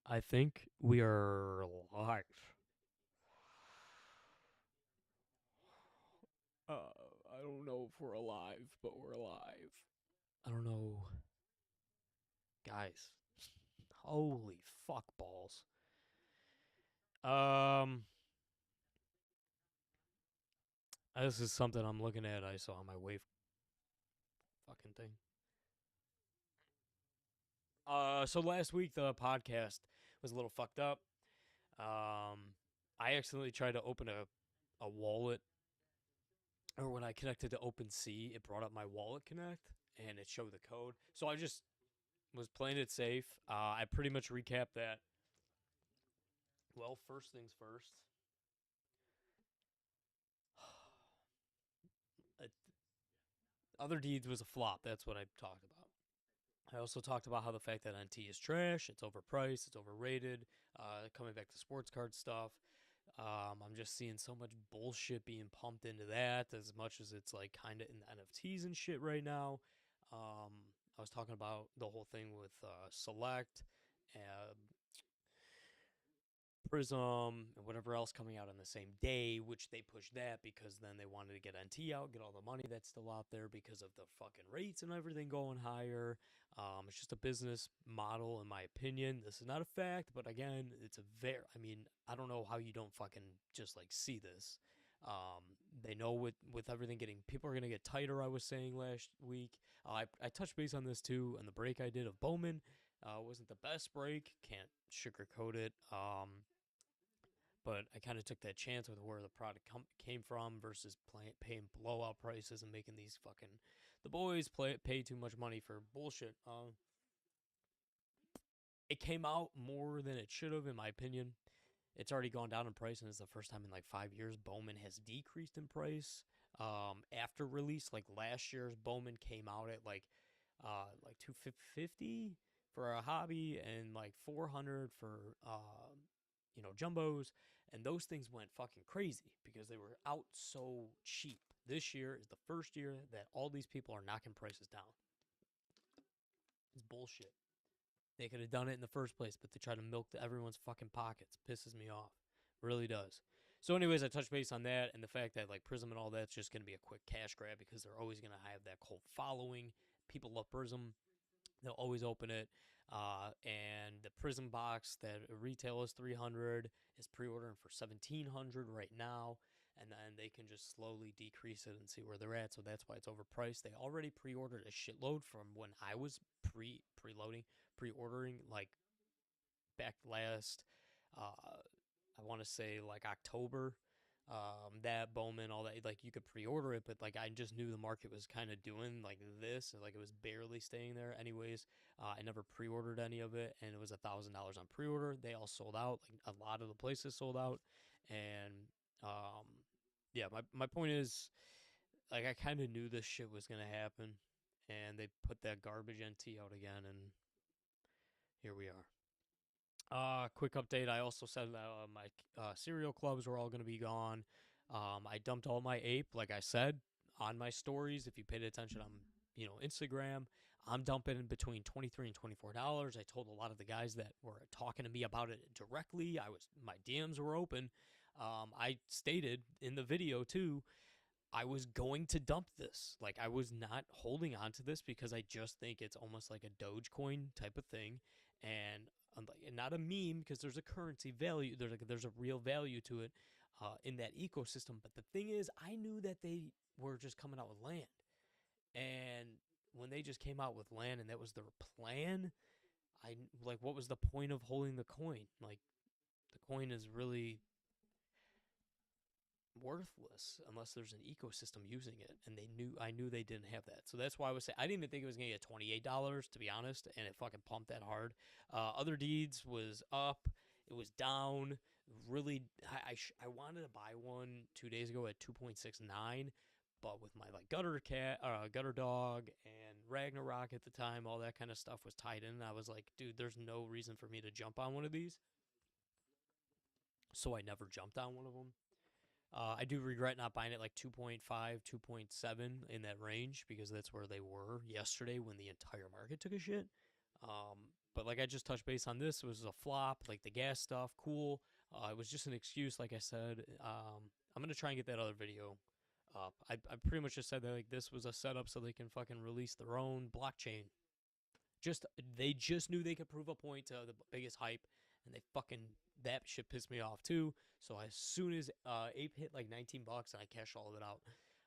I think we are live. I don't know if we're alive, but we're alive. I don't know. Guys, holy fuck balls. Um, this is something I'm looking at. I saw on my wave fucking thing. So last week the podcast was a little fucked up. I accidentally tried to open a wallet, or when I connected to OpenSea, it brought up my Wallet Connect and it showed the code. So I just was playing it safe. I pretty much recapped that. Well, first things first. Uh, Other Deeds was a flop. That's what I talked about. I also talked about how the fact that NT is trash, it's overpriced, it's overrated. Coming back to sports card stuff, I'm just seeing so much bullshit being pumped into that. As much as it's like kind of in the NFTs and shit right now. I was talking about the whole thing with Select, uh, Prism, and whatever else coming out on the same day, which they pushed that because then they wanted to get NT out, get all the money that's still out there because of the fucking rates and everything going higher. It's just a business model, in my opinion. This is not a fact, but again, it's a very, I mean, I don't know how you don't fucking just like see this. Um, they know with everything getting, people are going to get tighter, I was saying last week. I touched base on this too on the break I did of Bowman. Wasn't the best break, can't sugarcoat it. But I kind of took that chance with where the product came from versus paying blowout prices and making these fucking the boys pay too much money for bullshit. It came out more than it should have, in my opinion. It's already gone down in price, and it's the first time in like 5 years Bowman has decreased in price. After release, like last year's Bowman came out at like 250 for a hobby and like 400 for jumbos, and those things went fucking crazy because they were out so cheap. This year is the first year that all these people are knocking prices down. It's bullshit. They could have done it in the first place, but they try to milk everyone's fucking pockets. Pisses me off. Really does. So, anyways, I touched base on that and the fact that like Prism and all that's just gonna be a quick cash grab because they're always gonna have that cult following. People love Prism. They'll always open it. And the Prism box that retail is 300 is pre-ordering for 1700 right now, and then they can just slowly decrease it and see where they're at. So that's why it's overpriced. They already pre-ordered a shitload from when I was pre-ordering like back last I want to say like October. That Bowman, all that, like you could pre-order it, but like I just knew the market was kind of doing like this, like it was barely staying there. Anyways, I never pre-ordered any of it, and it was $1,000 on pre-order. They all sold out. Like a lot of the places sold out, and um, yeah, my point is, like I kind of knew this shit was gonna happen, and they put that garbage NT out again, and here we are. Quick update. I also said that my cereal clubs were all going to be gone. I dumped all my ape, like I said, on my stories. If you paid attention on Instagram, I'm dumping in between $23 and $24. I told a lot of the guys that were talking to me about it directly. My DMs were open. I stated in the video too. I was going to dump this. Like I was not holding on to this because I just think it's almost like a Dogecoin type of thing, and not a meme because there's a currency value. There's a real value to it in that ecosystem. But the thing is, I knew that they were just coming out with land, and when they just came out with land and that was their plan, I like what was the point of holding the coin? Like the coin is really worthless unless there's an ecosystem using it, and I knew they didn't have that. So that's why I was saying I didn't even think it was gonna get $28, to be honest, and it fucking pumped that hard. Other Deeds was up, it was down. Really, I wanted to buy one 2 days ago at 2.69, but with my like gutter dog and Ragnarok at the time, all that kind of stuff was tied in, and I was like, dude, there's no reason for me to jump on one of these, so I never jumped on one of them. I do regret not buying it like 2.5, 2.7 in that range because that's where they were yesterday when the entire market took a shit. Um, But like I just touched base on this, it was a flop. Like the gas stuff, cool. It was just an excuse, like I said. I'm gonna try and get that other video up. I pretty much just said that like this was a setup so they can fucking release their own blockchain. Just they just knew they could prove a point to the biggest hype, and they fucking that shit pissed me off too. So as soon as Ape hit like $19, and I cashed all of it out,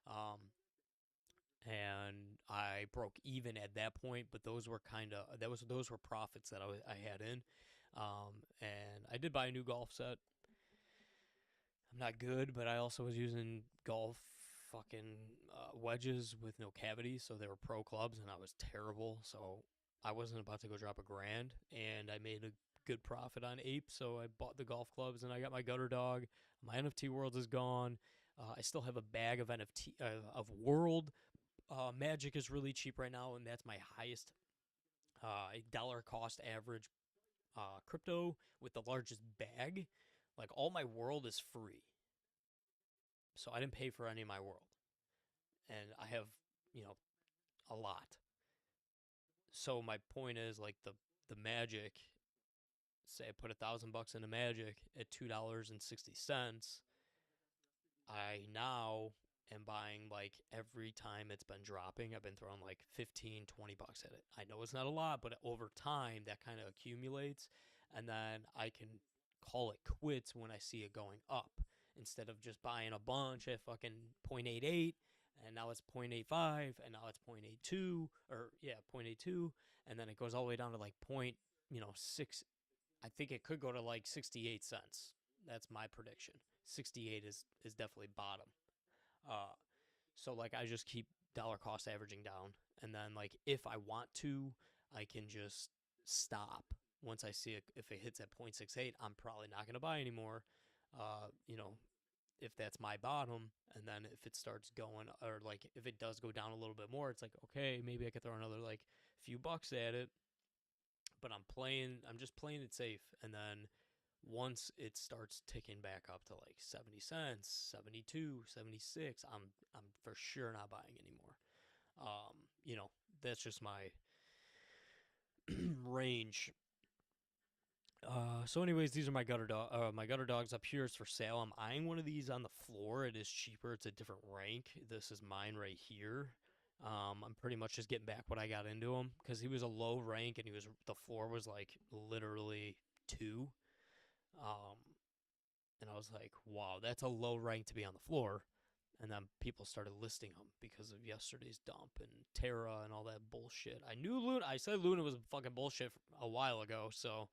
um, and I broke even at that point. But those were kind of those were profits that I had in, and I did buy a new golf set. I'm not good, but I also was using golf fucking wedges with no cavities, so they were pro clubs, and I was terrible. So I wasn't about to go drop $1,000, and I made a good profit on Ape. So I bought the golf clubs, and I got my gutter dog. My NFT World is gone. I still have a bag of NFT of World. Magic is really cheap right now, and that's my highest dollar cost average crypto with the largest bag. Like all my World is free, so I didn't pay for any of my World, and I have a lot. So my point is like the Magic. Say I put $1,000 into Magic at $2.60. I now am buying like every time it's been dropping, I've been throwing like 15, $20 at it. I know it's not a lot, but over time that kind of accumulates, and then I can call it quits when I see it going up instead of just buying a bunch at fucking 0.88, and now it's 0.85, and now it's 0.82, or yeah, 0.82, and then it goes all the way down to like six. I think it could go to like 68 cents. That's my prediction. 68 is definitely bottom. Uh, so like I just keep dollar cost averaging down, and then like if I want to, I can just stop once I see it. If it hits at 0.68, I'm probably not gonna buy anymore. Uh, you know, if that's my bottom, and then if it starts going, or like if it does go down a little bit more, it's like okay, maybe I could throw another like few bucks at it. But I'm just playing it safe, and then once it starts ticking back up to like 70 cents, 72, 76, I'm for sure not buying anymore. You know, that's just my range. So anyways, these are my gutter dogs up here. It's for sale. I'm eyeing one of these on the floor. It is cheaper. It's a different rank. This is mine right here. I'm pretty much just getting back what I got into him because he was a low rank and the floor was like literally 2. Um, and I was like, wow, that's a low rank to be on the floor. And then people started listing them because of yesterday's dump and Terra and all that bullshit. I knew Luna. I said Luna was fucking bullshit a while ago, so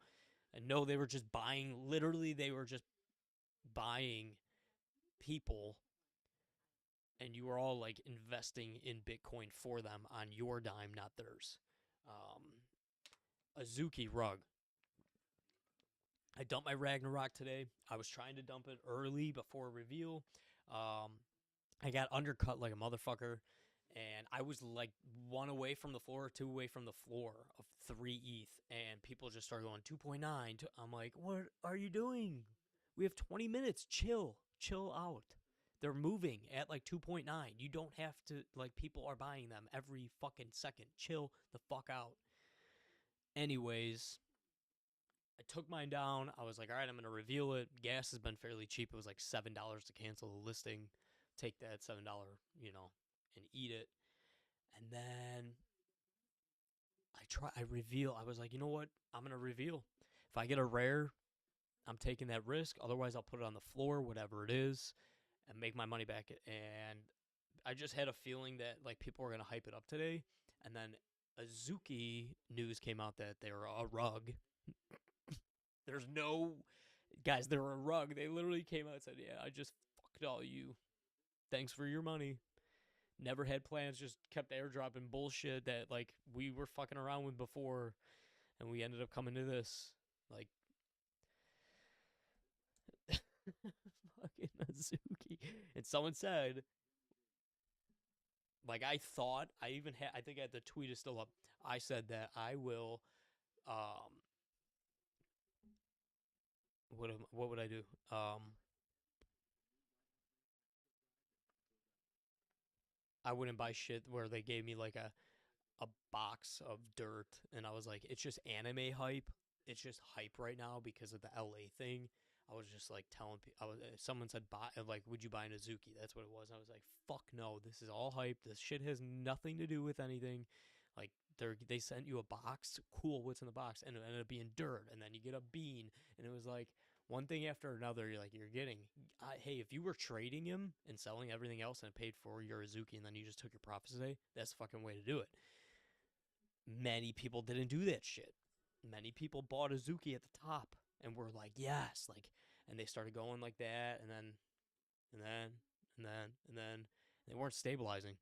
I know they were just buying. Literally, they were just buying people, and you were all like investing in Bitcoin for them on your dime, not theirs. Azuki rug. I dumped my Ragnarok today. I was trying to dump it early before reveal. I got undercut like a motherfucker, and I was like 1 away from the floor, 2 away from the floor of 3 ETH, and people just started going 2.9. I'm like, what are you doing? We have 20 minutes. Chill out. They're moving at like 2.9. You don't have to, like, people are buying them every fucking second. Chill the fuck out. Anyways, I took mine down. I was like, all right, I'm going to reveal it. Gas has been fairly cheap. It was like $7 to cancel the listing. Take that $7, and eat it. And then I reveal. I was like, you know what? I'm going to reveal. If I get a rare, I'm taking that risk. Otherwise, I'll put it on the floor, whatever it is, and make my money back. And I just had a feeling that like people were going to hype it up today. And then Azuki news came out that they were a rug. There's no guys, they're a rug. They literally came out and said, yeah, I just fucked all you. Thanks for your money. Never had plans, just kept airdropping bullshit that like we were fucking around with before, and we ended up coming to this. Like fucking Azuki. And someone said, like I think the tweet is still up. I said that I will what would I do? I wouldn't buy shit where they gave me like a box of dirt, and I was like, it's just anime hype. It's just hype right now because of the LA thing. I was just like telling people, someone said, buy, like, would you buy an Azuki? That's what it was. And I was like, fuck no, this is all hype. This shit has nothing to do with anything. Like, they sent you a box. Cool, what's in the box? And it ended up being dirt, and then you get a bean, and it was like one thing after another. You're getting. Hey, if you were trading him and selling everything else and it paid for your Azuki, and then you just took your profits today, that's the fucking way to do it. Many people didn't do that shit. Many people bought Azuki at the top and were like, yes, like, and they started going like that, and then, and then, and then, and then, they weren't stabilizing.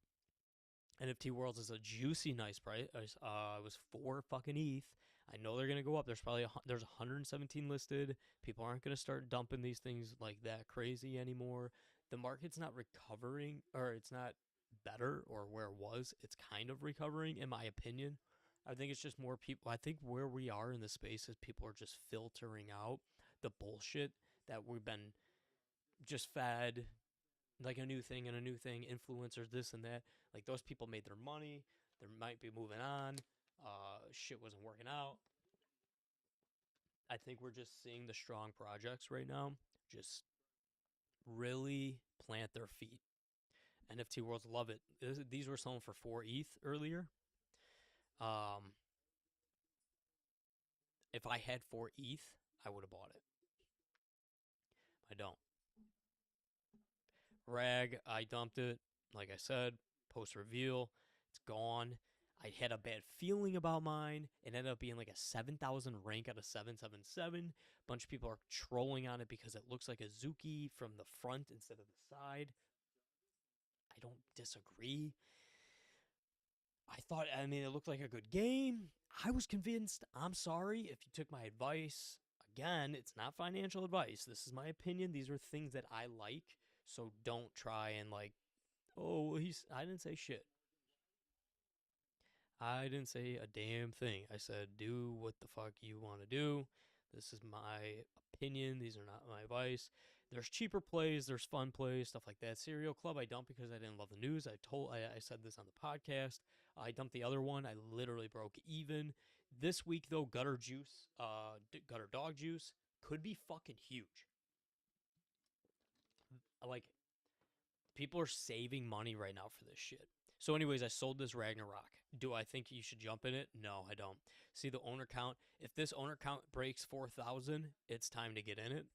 NFT Worlds is a juicy, nice price. It was 4 fucking ETH. I know they're gonna go up. There's 117 listed. People aren't gonna start dumping these things like that crazy anymore. The market's not recovering, or it's not better, or where it was. It's kind of recovering, in my opinion. I think it's just more people. I think where we are in the space is people are just filtering out the bullshit that we've been just fed, like a new thing and a new thing, influencers, this and that. Like, those people made their money. They might be moving on. Shit wasn't working out. I think we're just seeing the strong projects right now just really plant their feet. NFT Worlds love it. These were selling for 4 ETH earlier. Um, if I had 4 ETH, I would have bought it. I don't. Rag, I dumped it. Like I said, post reveal, it's gone. I had a bad feeling about mine. It ended up being like a 7,000 rank out of 777. A bunch of people are trolling on it because it looks like a Zuki from the front instead of the side. I don't disagree. I mean, it looked like a good game. I was convinced. I'm sorry if you took my advice. Again, it's not financial advice. This is my opinion. These are things that I like. So don't try and like, oh, I didn't say shit. I didn't say a damn thing. I said, do what the fuck you want to do. This is my opinion. These are not my advice. There's cheaper plays, there's fun plays, stuff like that. Serial Club, I dumped because I didn't love the news. I said this on the podcast. I dumped the other one. I literally broke even. This week though, Gutter Juice, Gutter Dog Juice could be fucking huge. Like, people are saving money right now for this shit. So, anyways, I sold this Ragnarok. Do I think you should jump in it? No, I don't. See the owner count. If this owner count breaks 4,000, it's time to get in it.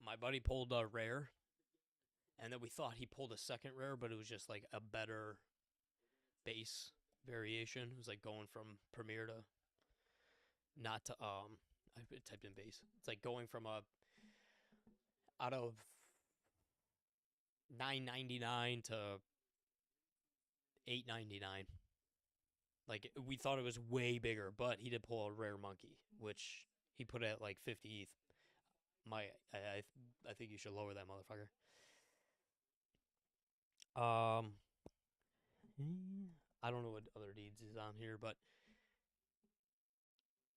My buddy pulled a rare, and then we thought he pulled a second rare, but it was just like a better base variation. It was like going from premier to not to I typed in base. It's like going from a out of 999 to 899. Like, we thought it was way bigger, but he did pull a rare monkey, which he put at like 50 ETH. I think you should lower that motherfucker. Um, I don't know what other deeds is on here, but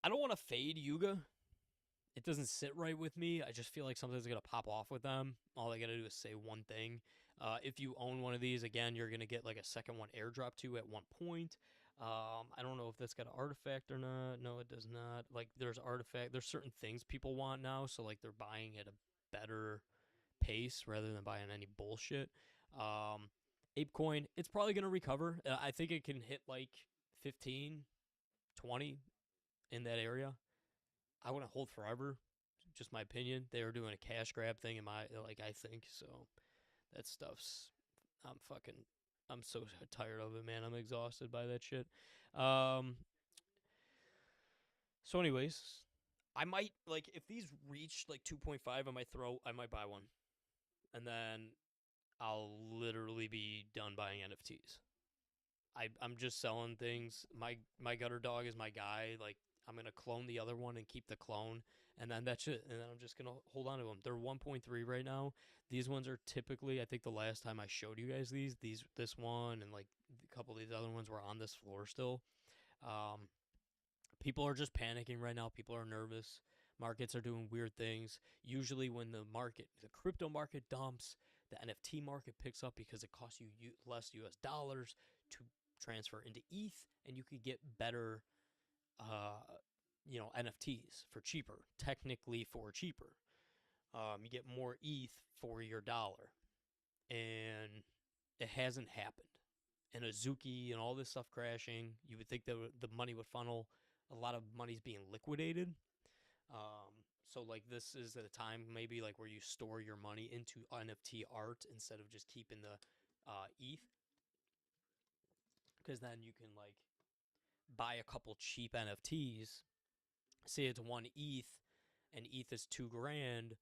I don't want to fade Yuga. It doesn't sit right with me. I just feel like something's gonna pop off with them. All they gotta do is say one thing. If you own one of these, again, you're gonna get like a second one airdrop to at one point. I don't know if that's got an artifact or not. No, it does not. Like, there's artifact. There's certain things people want now, so like they're buying at a better pace rather than buying any bullshit. Um, ApeCoin, it's probably gonna recover. I think it can hit like 15, 20 in that area. I want to hold forever. Just my opinion. They were doing a cash grab thing in my, like, I think so. That stuff's, I'm fucking, I'm so tired of it, man. I'm exhausted by that shit. Um. So, anyways, I might, like, if these reach like 2.5, I might buy one, and then I'll literally be done buying NFTs. I'm just selling things. My gutter dog is my guy. Like, I'm gonna clone the other one and keep the clone, and then that's it. And then I'm just gonna hold on to them. They're 1.3 right now. These ones are typically, I think the last time I showed you guys this one and like a couple of these other ones were on this floor still. Um, People are just panicking right now. People are nervous. Markets are doing weird things. Usually, when the crypto market dumps, the NFT market picks up because it costs you less US dollars to transfer into ETH, and you could get better, NFTs for cheaper, technically for cheaper. You get more ETH for your dollar, and it hasn't happened. And Azuki and all this stuff crashing, you would think that the money would funnel. A lot of money's being liquidated. So like this is at a time maybe like where you store your money into NFT art instead of just keeping the ETH, because then you can like buy a couple cheap NFTs. Say it's 1 ETH, and ETH is $2,000.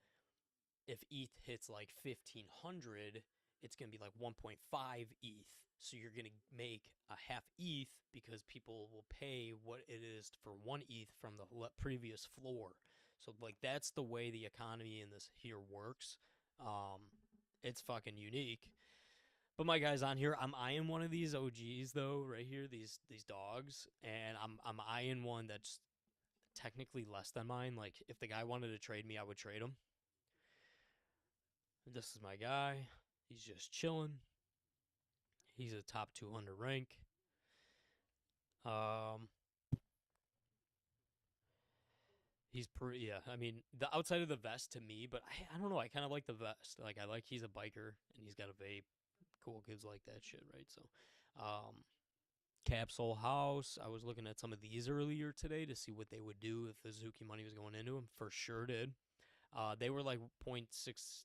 If ETH hits like 1,500, it's gonna be like 1.5 ETH. So you're gonna make a half ETH because people will pay what it is for 1 ETH from the previous floor. So like that's the way the economy in this here works. It's fucking unique. But my guy's on here. I'm eyeing one of these OGs though, right here. These dogs, and I'm eyeing one that's technically less than mine. Like if the guy wanted to trade me, I would trade him. This is my guy. He's just chilling. He's a top 200 rank. He's pretty, yeah. I mean, the outside of the vest to me, but I don't know. I kind of like the vest. Like, I like he's a biker and he's got a vape. Cool kids like that shit, right? So, Capsule House. I was looking at some of these earlier today to see what they would do if the Zuki money was going into them. For sure did. They were like 0.6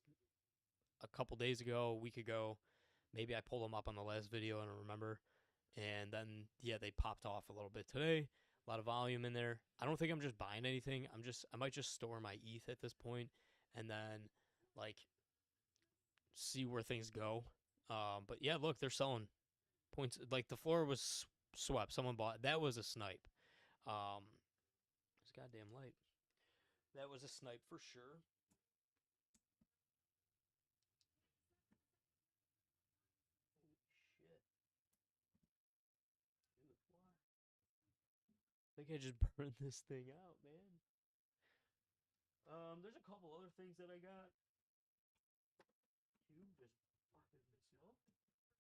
a couple days ago, a week ago. Maybe I pulled them up on the last video, I don't remember. And then, yeah, they popped off a little bit today. A lot of volume in there. I don't think I'm just buying anything. I might just store my ETH at this point and then, like, see where things go. But yeah, look, they're selling points. Like, the floor was swept. Someone bought. That was a snipe. It's goddamn light. That was a snipe for sure. I think I just burned this thing out, man. There's a couple other things that I got. You just fucking myself.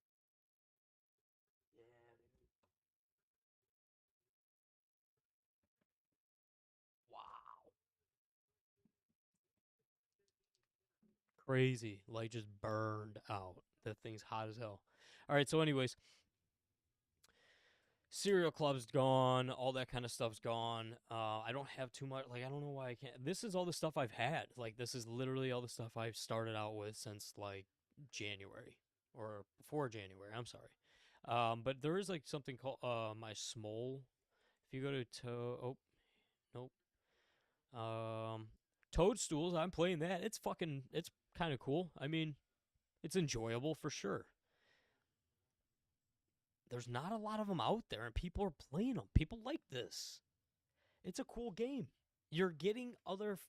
Yeah, dude. Wow. Crazy. Light just burned out. That thing's hot as hell. All right, so anyways, Serial Club's gone, all that kind of stuff's gone. I don't have too much. Like, I don't know why I can't. This is all the stuff I've had. Like, this is literally all the stuff I've started out with since like January or before January. I'm sorry. But there is like something called my Smole. If you go to oh nope Toadstools, I'm playing that. It's kind of cool. I mean, it's enjoyable for sure. There's not a lot of them out there, and people are playing them. People like this. It's a cool game. You're getting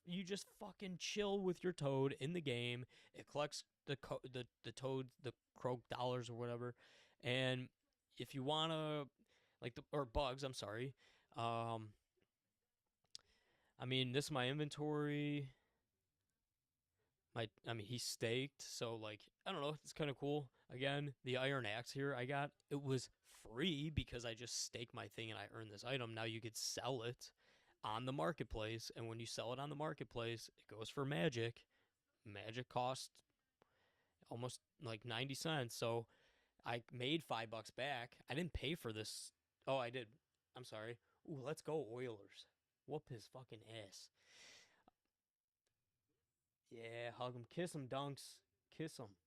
you just fucking chill with your toad in the game. It collects the toad, the croak dollars or whatever. And if you want to, like, or bugs, I'm sorry. I mean, this is my inventory. He's staked, so like I don't know, it's kind of cool. Again, the iron axe here I got, it was free because I just staked my thing and I earned this item. Now you could sell it on the marketplace, and when you sell it on the marketplace, it goes for magic. Magic costs almost like 90 cents, so I made $5 back. I didn't pay for this. Oh, I did. I'm sorry. Ooh, let's go Oilers. Whoop his fucking ass. Yeah, hug him, kiss him, Dunks, kiss him.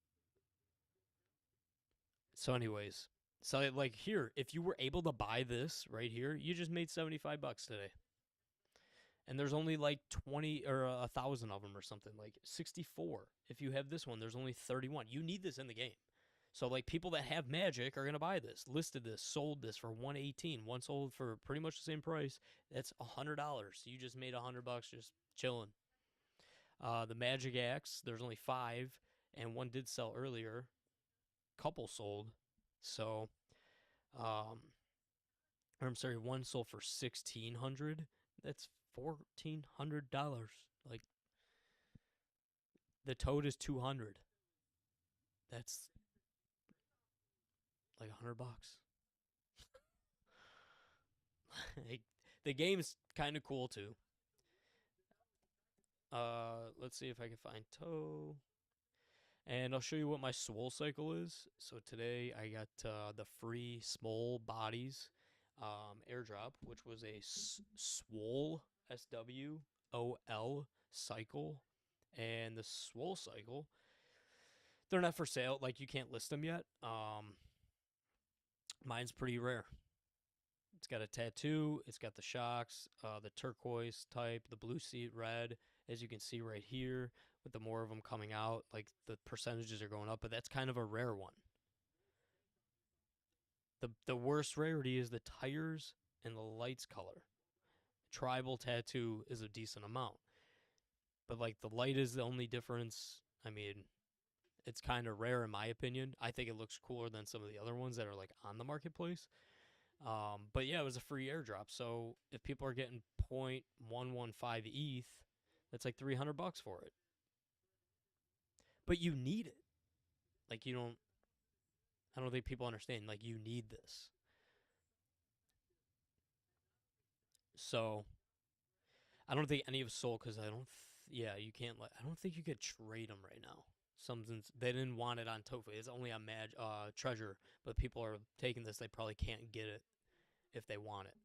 So, anyways, so like here, if you were able to buy this right here, you just made $75 today. And there's only like 20 or 1,000 of them or something, like 64. If you have this one, there's only 31. You need this in the game. So like people that have Magic are gonna buy this, listed this, sold this for 118. One sold for pretty much the same price. That's $100. You just made $100 just chilling. The Magic Axe, there's only 5, and one did sell earlier. Couple sold. So, I'm sorry, one sold for $1,600. That's $1,400. Like, the toad is 200. That's like $100. Like, the game's kind of cool too. Let's see if I can find toe. And I'll show you what my swole cycle is. So today I got the free small bodies airdrop, which was a swole SWOL cycle, and the swole cycle. They're not for sale. Like, you can't list them yet. Mine's pretty rare. It's got a tattoo. It's got the shocks, the turquoise type, the blue sea red, as you can see right here. With the more of them coming out, like, the percentages are going up, but that's kind of a rare one. The worst rarity is the tires and the lights color. Tribal tattoo is a decent amount, but like, the light is the only difference. I mean, it's kind of rare in my opinion. I think it looks cooler than some of the other ones that are like on the marketplace. But yeah, it was a free airdrop. So if people are getting 0.115 ETH, that's like $300 for it. But you need it. Like, you don't. I don't think people understand. Like, you need this. So I don't think any of sold because I don't. Yeah, you can't. I don't think you could trade them right now. Something's they didn't want it on Tofu. It's only on Treasure, but people are taking this. They probably can't get it if they want it.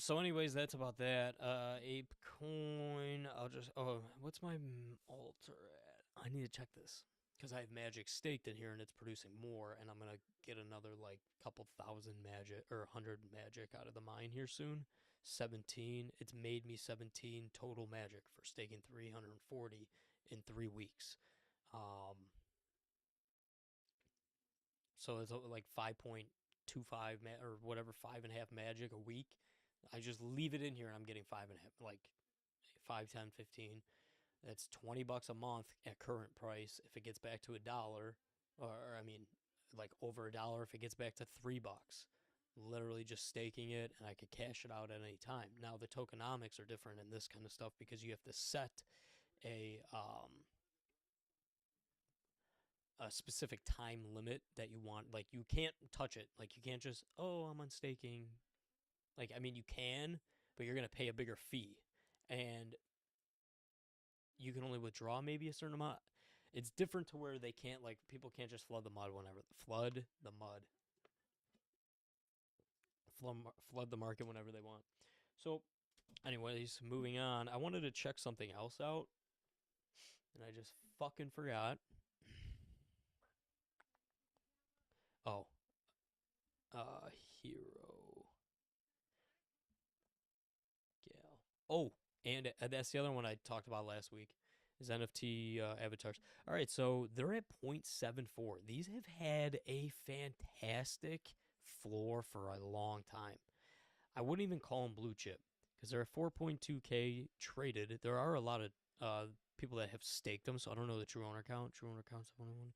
So anyways, that's about that. Ape coin. I'll just. Oh, what's my altar at? I need to check this because I have magic staked in here and it's producing more, and I'm gonna get another like couple thousand magic or 100 magic out of the mine here soon. 17. It's made me 17 total magic for staking 340 in 3 weeks. Um, so it's like 5.25 or whatever, 5.5 magic a week. I just leave it in here and I'm getting 5.5, like 5, 10, 15. That's $20 a month at current price. If it gets back to $1, or I mean, like over $1, if it gets back to $3, literally just staking it, and I could cash it out at any time. Now the tokenomics are different in this kind of stuff because you have to set a specific time limit that you want. Like, you can't touch it. Like, you can't just, oh, I'm on staking. Like, I mean, you can, but you're gonna pay a bigger fee, and you can only withdraw maybe a certain amount. It's different to where they can't, like, people can't just flood the mud whenever flood the market whenever they want. So, anyways, moving on. I wanted to check something else out, and I just fucking forgot. Oh, hero gal. Oh, and that's the other one I talked about last week. Is NFT avatars. All right, so they're at 0.74. These have had a fantastic floor for a long time. I wouldn't even call them blue chip because they're at 4.2K traded. There are a lot of people that have staked them, so I don't know the true owner count. True owner count's 101.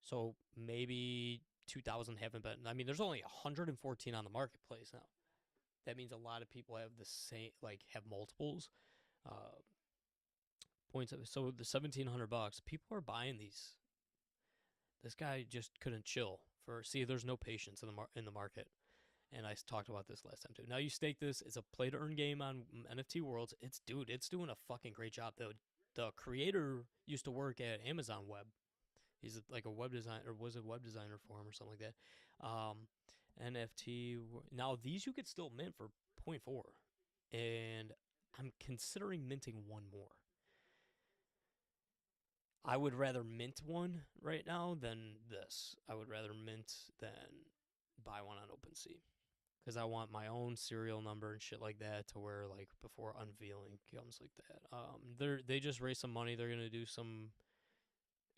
So maybe 2,000 haven't been. I mean, there's only 114 on the marketplace now. That means a lot of people have the same, like, have multiples. Points of, so the $1,700, people are buying these. This guy just couldn't chill for. See, there's no patience in the market, and I talked about this last time too. Now you stake this. It's a play to earn game on NFT Worlds. It's doing a fucking great job. The creator used to work at Amazon Web. He's like a web designer, or was a web designer for him or something like that. NFT. Now these you could still mint for 0.4, and I'm considering minting one more. I would rather mint one right now than this. I would rather mint than buy one on OpenSea because I want my own serial number and shit like that to where, like, before unveiling comes like that. They just raised some money. They're gonna do some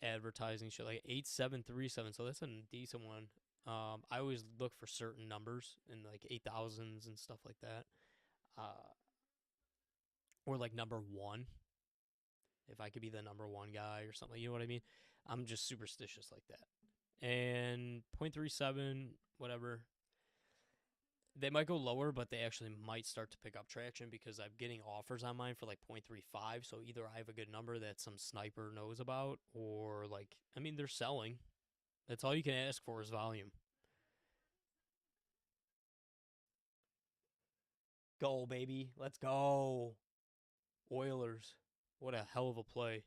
advertising shit like 8737. So that's a decent one. I always look for certain numbers in like 8,000s and stuff like that. Or like number one. If I could be the number one guy or something, you know what I mean? I'm just superstitious like that. And 0.37, whatever. They might go lower, but they actually might start to pick up traction because I'm getting offers on mine for like 0.35. So either I have a good number that some sniper knows about, or like, I mean, they're selling. That's all you can ask for is volume. Go, baby. Let's go. Oilers. What a hell of a play.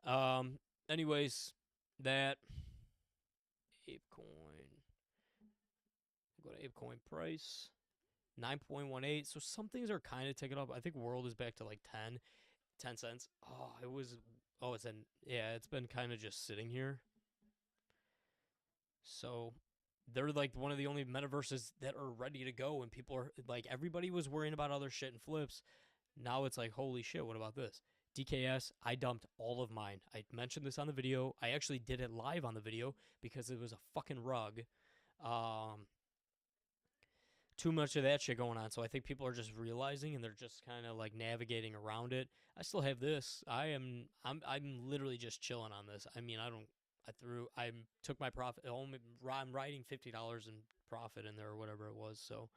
Um, anyways, that ApeCoin. Go to ApeCoin price. 9.18. So some things are kind of ticking up. I think World is back to like 10 cents. Oh, it was. Oh, it's in. Yeah, it's been kind of just sitting here. So they're like one of the only metaverses that are ready to go, and people are like, everybody was worrying about other shit and flips. Now it's like, holy shit, what about this? DKS, I dumped all of mine. I mentioned this on the video. I actually did it live on the video because it was a fucking rug. Um, too much of that shit going on. So I think people are just realizing and they're just kind of like navigating around it. I still have this. I'm literally just chilling on this. I mean, I took my profit home. I'm writing $50 in profit in there or whatever it was. So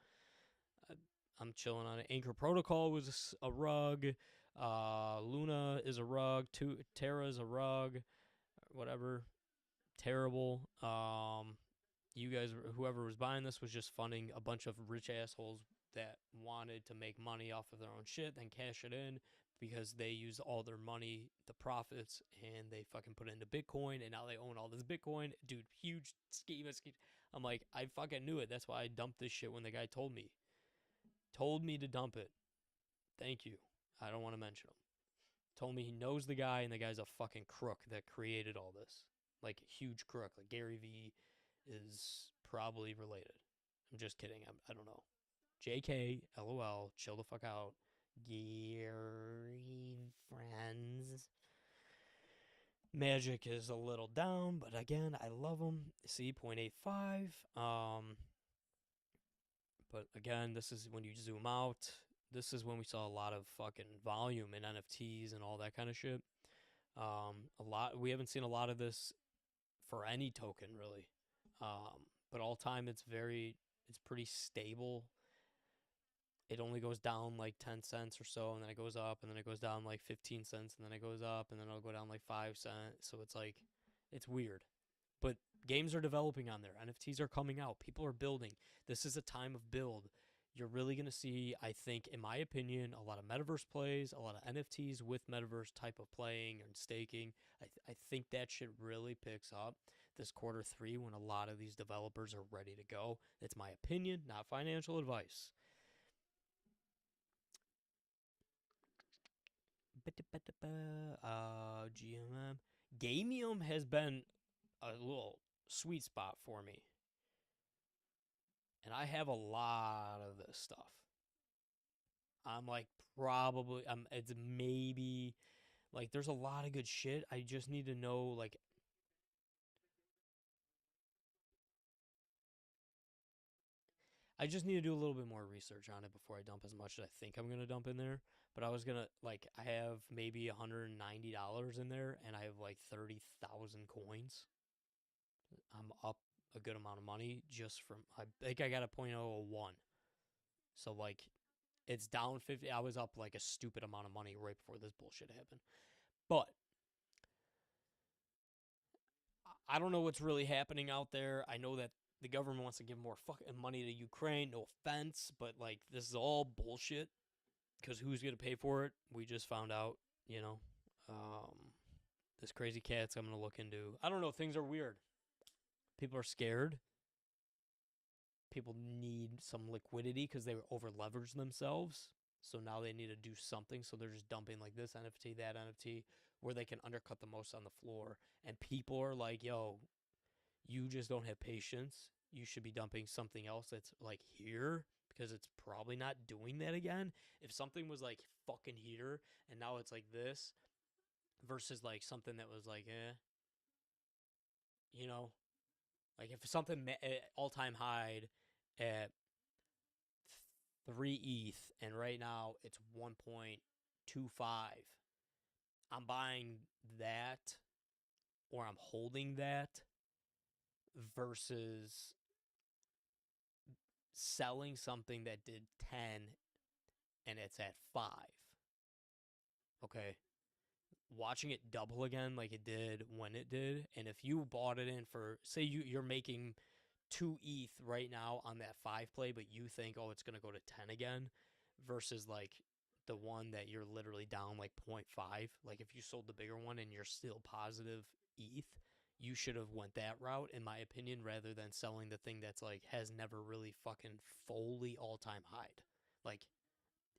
I'm chilling on it. Anchor Protocol was a rug. Luna is a rug. Terra is a rug. Whatever. Terrible. You guys, whoever was buying this, was just funding a bunch of rich assholes that wanted to make money off of their own shit, then cash it in because they used all their money, the profits, and they fucking put it into Bitcoin, and now they own all this Bitcoin. Dude, huge scheme. I'm like, I fucking knew it. That's why I dumped this shit when the guy told me. Told me to dump it. Thank you. I don't want to mention him. Told me he knows the guy, and the guy's a fucking crook that created all this. Like, huge crook. Like, Gary Vee is probably related. I'm just kidding. I don't know. JK, LOL, chill the fuck out. Gary friends. Magic is a little down, but again, I love him. See, 0.85. But again, this is when you zoom out. This is when we saw a lot of fucking volume in NFTs and all that kind of shit. We haven't seen a lot of this for any token really. But all time it's pretty stable. It only goes down like 10 cents or so, and then it goes up, and then it goes down like 15 cents, and then it goes up, and then it'll go down like 5 cents. So it's like, it's weird. But games are developing on there. NFTs are coming out. People are building. This is a time of build. You're really going to see, I think, in my opinion, a lot of metaverse plays, a lot of NFTs with metaverse type of playing and staking. I think that shit really picks up this Q3 when a lot of these developers are ready to go. It's my opinion, not financial advice. GMM. Gamium has been a little sweet spot for me. And I have a lot of this stuff. I'm like it's maybe like there's a lot of good shit. I just need to know like I just need to do a little bit more research on it before I dump as much as I think I'm gonna dump in there. But I was gonna like I have maybe $190 in there, and I have like 30,000 coins. I'm up a good amount of money just from I think I got a .001. So like it's down 50. I was up like a stupid amount of money right before this bullshit happened. But I don't know what's really happening out there. I know that the government wants to give more fucking money to Ukraine. No offense, but like this is all bullshit. Because who's gonna pay for it? We just found out. You know, this crazy cat's I'm gonna look into. I don't know. Things are weird. People are scared. People need some liquidity because they over leveraged themselves. So now they need to do something. So they're just dumping like this NFT, that NFT, where they can undercut the most on the floor. And people are like, yo, you just don't have patience. You should be dumping something else that's like here because it's probably not doing that again. If something was like fucking here and now it's like this versus like something that was like, you know, like if something all time high at 3 ETH and right now it's 1.25, I'm buying that or I'm holding that versus selling something that did 10 and it's at 5. Okay. Watching it double again like it did when it did, and if you bought it in for, say you're making 2 ETH right now on that 5 play, but you think, oh, it's going to go to 10 again, versus like the one that you're literally down like 0.5. Like if you sold the bigger one and you're still positive ETH, you should have went that route, in my opinion, rather than selling the thing that's like has never really fucking fully all-time high'd. Like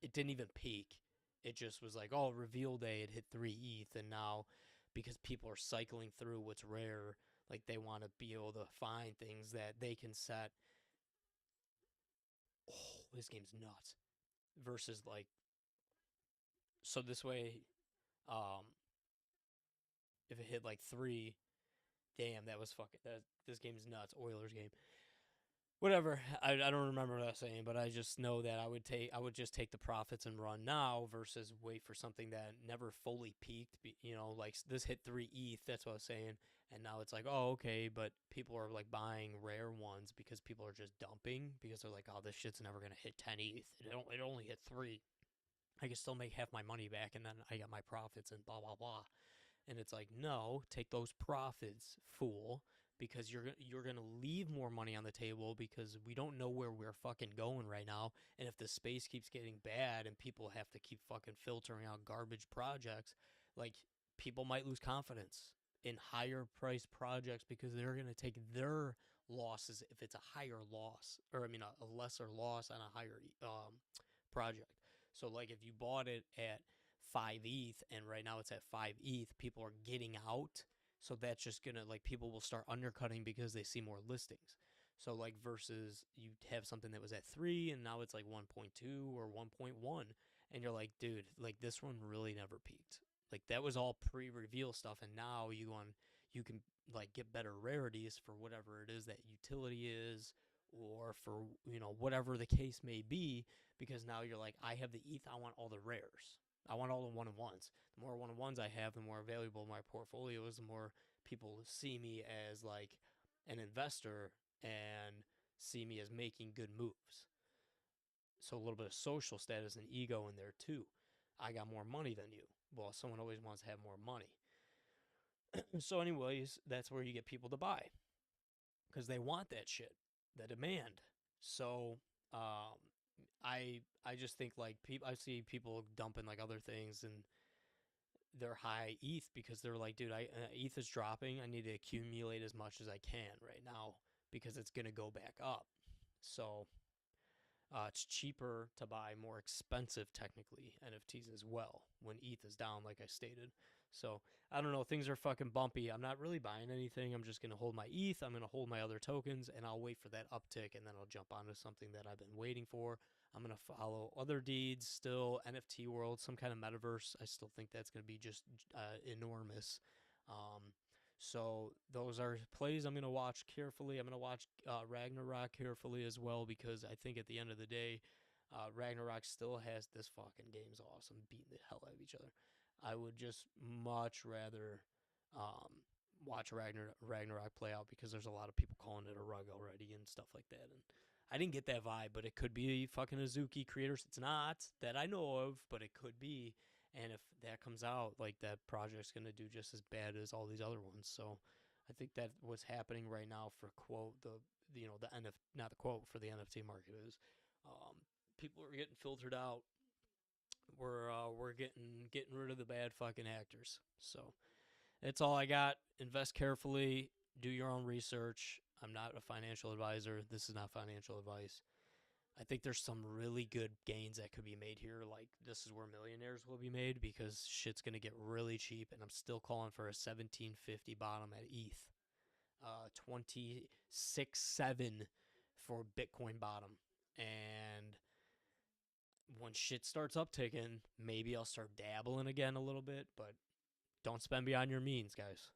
it didn't even peak. It just was like, oh, reveal day, it hit 3 ETH, and now because people are cycling through what's rare, like they want to be able to find things that they can set. Oh, this game's nuts. Versus like, so this way, um, if it hit like 3, damn, that was fucking that. This game's nuts. Oilers game. Whatever. I don't remember what I was saying, but I just know that I would just take the profits and run now versus wait for something that never fully peaked. You know, like this hit 3 ETH. That's what I was saying, and now it's like, oh, okay, but people are like buying rare ones because people are just dumping because they're like, oh, this shit's never gonna hit 10 ETH. It only hit 3. I can still make half my money back, and then I got my profits and blah blah blah. And it's like, no, take those profits, fool, because you're gonna leave more money on the table because we don't know where we're fucking going right now. And if the space keeps getting bad and people have to keep fucking filtering out garbage projects, like people might lose confidence in higher priced projects because they're gonna take their losses if it's a higher loss, or I mean a lesser loss on a higher project. So like if you bought it at 5 ETH and right now it's at 5 ETH, people are getting out. So that's just gonna, like, people will start undercutting because they see more listings. So like versus you have something that was at 3 and now it's like 1.2 or 1.1, and you're like, dude, like this one really never peaked. Like that was all pre-reveal stuff, and now you can like get better rarities for whatever it is that utility is, or for whatever the case may be, because now you're like, I have the ETH, I want all the rares. I want all the one on ones. The more one on ones I have, the more valuable my portfolio is, the more people see me as like an investor and see me as making good moves. So a little bit of social status and ego in there too. I got more money than you. Well, someone always wants to have more money. So, anyways, that's where you get people to buy because they want that shit, the demand. So, I just think like people, I see people dumping like other things and they're high ETH because they're like, dude, ETH is dropping. I need to accumulate as much as I can right now because it's gonna go back up. So it's cheaper to buy more expensive, technically, NFTs as well when ETH is down, like I stated. So I don't know. Things are fucking bumpy. I'm not really buying anything. I'm just gonna hold my ETH. I'm gonna hold my other tokens, and I'll wait for that uptick, and then I'll jump onto something that I've been waiting for. I'm gonna follow other deeds still, NFT world, some kind of metaverse. I still think that's gonna be just enormous. Um, so those are plays I'm going to watch carefully. I'm going to watch Ragnarok carefully as well because I think at the end of the day, Ragnarok still has this fucking game's awesome, beating the hell out of each other. I would just much rather watch Ragnarok play out because there's a lot of people calling it a rug already and stuff like that. And I didn't get that vibe, but it could be fucking Azuki creators. It's not that I know of, but it could be. And if that comes out, like that project's gonna do just as bad as all these other ones. So I think that what's happening right now for quote the NF not the quote for the NFT market is um, people are getting filtered out. We're getting rid of the bad fucking actors. So that's all I got. Invest carefully. Do your own research. I'm not a financial advisor. This is not financial advice. I think there's some really good gains that could be made here. Like, this is where millionaires will be made because shit's going to get really cheap. And I'm still calling for a 1750 bottom at ETH. 26.7 for Bitcoin bottom. And when shit starts upticking, maybe I'll start dabbling again a little bit. But don't spend beyond your means, guys.